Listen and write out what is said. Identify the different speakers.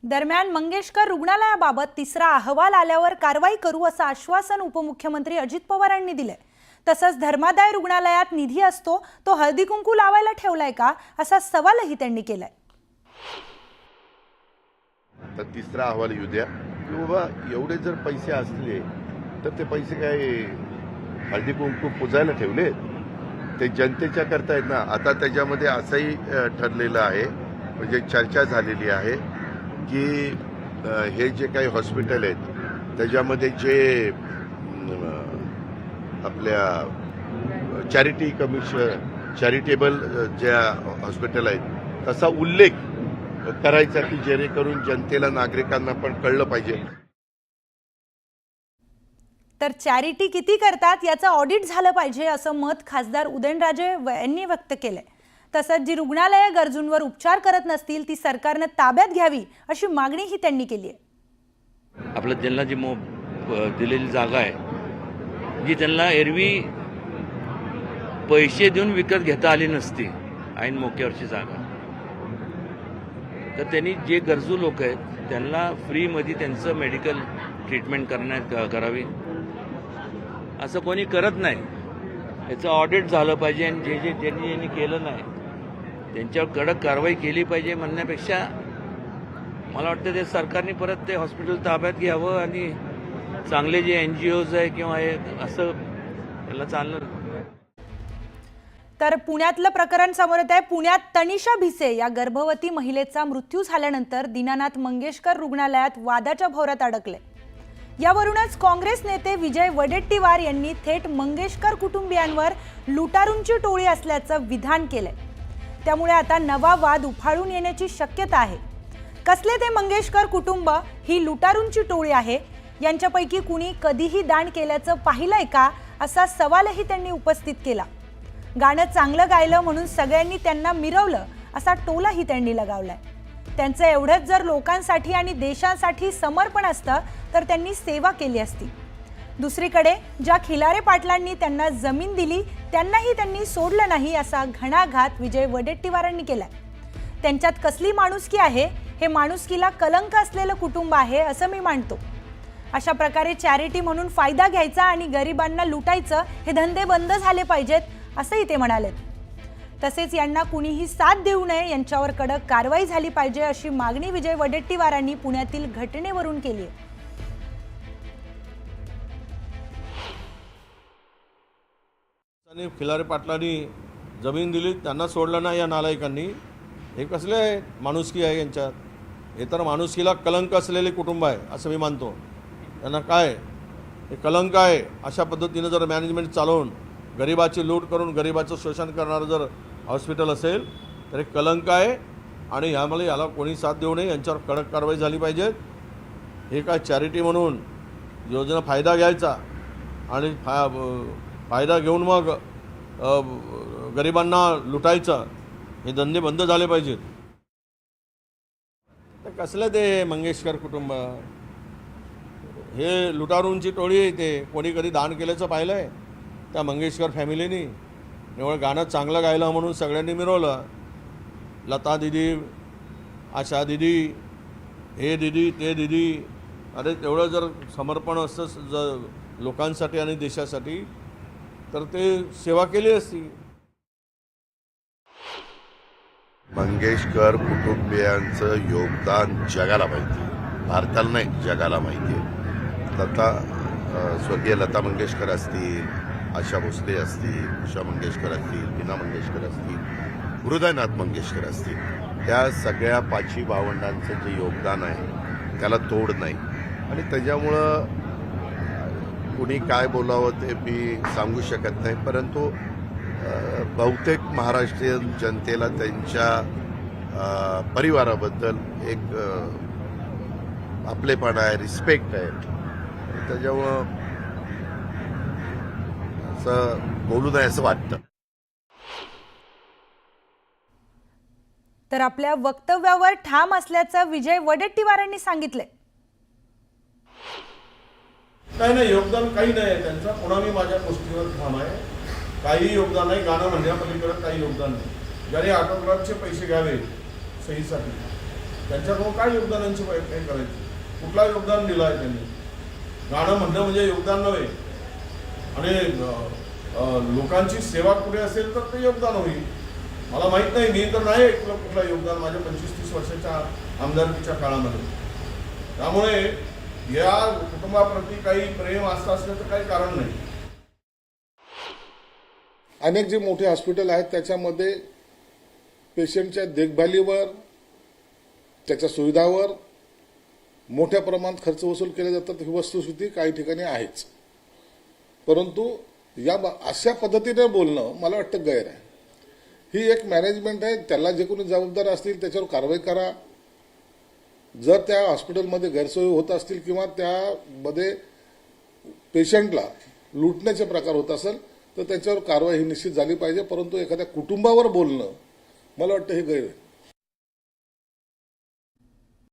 Speaker 1: दरम्यान मंगेशकर रुग्णालयाबाबत तिसरा अहवाल आल्यावर कारवाई करू असं आश्वासन उपमुख्यमंत्री अजित पवारांनी दिले। तसंच धर्मादाय रुग्णालयात निधी असतो तो हळदी कुंकू लावायला ठेवलाय का असा सवालही त्यांनी केलाय।
Speaker 2: तर तिसरा अहवाल येऊ द्या की बाबा एवढे जर पैसे असले तर ते पैसे काय हळदी कुंकू पुजायला ठेवले ते जनतेच्या करता आहेत ना। आता त्याच्यामध्ये असंही ठरलेलं आहे म्हणजे चर्चा झालेली आहे की हे जे काही हॉस्पिटल आहेत त्याच्यामध्ये जे आपल्या चॅरिटेबल ज्या हॉस्पिटल आहेत तसा उल्लेख करायचा की जेणेकरून जनतेला नागरिकांना पण कळलं पाहिजे।
Speaker 1: तर चॅरिटी किती करतात याचं ऑडिट झालं पाहिजे असं मत खासदार उदयनराजे यांनी व्यक्त केलंय। तसंच जी रुग्णालये गरजूंवर उपचार करत नसतील ती सरकारने ताब्यात घ्यावी अशी मागणीही त्यांनी केली आहे।
Speaker 3: आपल्या त्यांना जी दिलेली जागा आहे जी त्यांना एरवी पैसे देऊन विकत घेता आली नसती ऐन मोक्यावरची जागा, तर त्यांनी जे गरजू लोक आहेत त्यांना फ्रीमध्ये त्यांचं मेडिकल ट्रीटमेंट करावी असं कोणी करत नाही। याचं ऑडिट झालं पाहिजे आणि ज्यांनी केलं नाही त्यांच्यावर कडक कारवाई केली पाहिजे म्हणण्यापेक्षा मला वाटतं ते सरकारने परत ते हॉस्पिटल ताब्यात घ्यावं आणि चांगले जे NGOज आहे किंवा हे असं त्याला चालणार।
Speaker 1: तर पुण्यातलं प्रकरण समोर येत आहे। पुण्यात तनिषा भिसे या गर्भवती महिलेचा मृत्यू झाल्यानंतर दीनानाथ मंगेशकर रुग्णालयात वादाच्या भोवऱ्यात अडकले। यावरूनच काँग्रेस नेते विजय वडेट्टीवार यांनी थेट मंगेशकर कुटुंबियांवर लुटारूंची टोळी असल्याचं विधान केलंय। त्यामुळे आता नवा वाद उफाळून येण्याची शक्यता आहे। कसले ते मंगेशकर कुटुंब ही लुटारूंची टोळी आहे, यांच्यापैकी कुणी कधीही दान केल्याचं पाहिलंय का असा सवालही त्यांनी उपस्थित केला। गाणं चांगलं गायलं म्हणून सगळ्यांनी त्यांना मिरवलं असा टोलाही त्यांनी लगावलाय। त्यांचं एवढंच जर लोकांसाठी आणि देशासाठी समर्पण असतं तर त्यांनी सेवा केली असती। दुसरीकडे ज्या खिलारे पाटलांनी त्यांना जमीन दिली त्यांनाही त्यांनी सोडलं नाही असा घणाघात विजय वडेट्टीवारांनी केलाय। त्यांच्यात कसली माणुसकी आहे, हे माणुसकीला कलंक असलेलं कुटुंब आहे असं मी मानतो। अशा प्रकारे चॅरिटी म्हणून फायदा घ्यायचा आणि गरिबांना लुटायचं हे धंदे बंद झाले पाहिजेत असंही ते म्हणाले। तसेच यांना कुणीही साथ देऊ नये, यांच्यावर कडक कारवाई झाली पाहिजे अशी मागणी विजय वडेट्टीवारांनी पुण्यातील घटनेवरून केली आहे।
Speaker 4: खिलारे पाटलांनी जमीन दिली त्यांना सोडलं नाही या नालायकांनी, हे कसले माणुसकी आहे यांच्यात? हे तर माणुसकीला कलंक असलेले कुटुंब आहे असं मी मानतो। त्यांना काय हे कलंक आहे अशा पद्धतीने जर मॅनेजमेंट चालवून गरिबाची लूट करून गरिबाचं शोषण करणारं जर हॉस्पिटल असेल तर हे कलंक आहे आणि याला कोणी साथ देऊ नये, यांच्यावर कडक कारवाई झाली पाहिजे। हे काय चॅरिटी म्हणून योजना फायदा घ्यायचा आणि फायदा घेऊन मग गरिबांना लुटायचं, हे धंदे बंद झाले पाहिजेत। तर कसलं ते मंगेशकर कुटुंब हे लुटारूंची टोळी आहे। ते कोणी कधी दान केल्याचं पाहिलं आहे त्या मंगेशकर फॅमिलीनी? निवळ गाणं चांगलं गायलं म्हणून सगळ्यांनी मिरवलं। लता दिदी, आशा दिदी, हे दिदी ते दिदी, अरे तेवढं जर समर्पण असतं जर लोकांसाठी आणि देशासाठी तर ते सेवा केली असती।
Speaker 2: मंगेशकर कुटुंबियांचं योगदान जगाला माहिती, भारताला नाही जगाला माहिती आहे। स्वर्गीय लता मंगेशकर असतील, आशा भोसले असतील, उषा मंगेशकर असतील, मीना मंगेशकर असतील, हृदयनाथ मंगेशकर असतील, त्या सगळ्या पाची भावंडांचं जे योगदान आहे त्याला तोड नाही। आणि त्याच्यामुळं कुणी काय बोलावं ते मी सांगू शकत नाही, परंतु बहुतेक महाराष्ट्रीयन जनतेला त्यांच्या परिवाराबद्दल एक आपलेपणा आहे, रिस्पेक्ट आहे। त्याच्यामुळं असं बोलू नये असं वाटतं।
Speaker 1: तर आपल्या वक्तव्यावर ठाम असल्याचं विजय वडेट्टीवारांनी सांगितले।
Speaker 4: नाही योगदान काही नाही त्यांचं, पुन्हा मी माझ्या गोष्टीवर ठाम आहे। काही योगदान नाही, गाणं म्हणण्यापलीकडे काही योगदान नाही। ज्याने ऑटोग्राफचे पैसे घ्यावे सहीसाठी त्यांच्याकडून काय योगदानांची काही करायची, कुठला योगदान दिलं आहे त्यांनी? गाणं म्हणणं म्हणजे योगदान नव्हे, आणि लोकांची सेवा कुठे असेल तर ते योगदान होईल. मला माहित नाही, मी तर नाही ऐकलं कुठलं योगदान माझ्या 25-30 वर्षाच्या आमदारकीच्या काळामध्ये. त्यामुळे या कुटुंबाप्रती काही प्रेम आस्था असल्याचं काही कारण नाही.
Speaker 5: अनेक जे मोठे हॉस्पिटल आहेत त्याच्यामध्ये पेशंटच्या देखभालीवर, त्याच्या सुविधावर मोठ्या प्रमाणात खर्च वसूल केले जातात, ही वस्तुस्थिती काही ठिकाणी आहेच. परंतु अशा पद्धतीने बोलणं मला वाटतं गैर आहे. ही एक मॅनेजमेंट आहे, त्याला जे कोणी जबाबदार असतील त्याच्यावर कारवाई करा. जर त्या हॉस्पिटलमध्ये गैरसोयी होत असतील किंवा त्यामध्ये पेशंटला लुटण्याचे प्रकार होत असेल तर त्याच्यावर कारवाई ही निश्चित झाली पाहिजे. परंतु एखाद्या कुटुंबावर बोलणं मला वाटतं हे गैर आहे.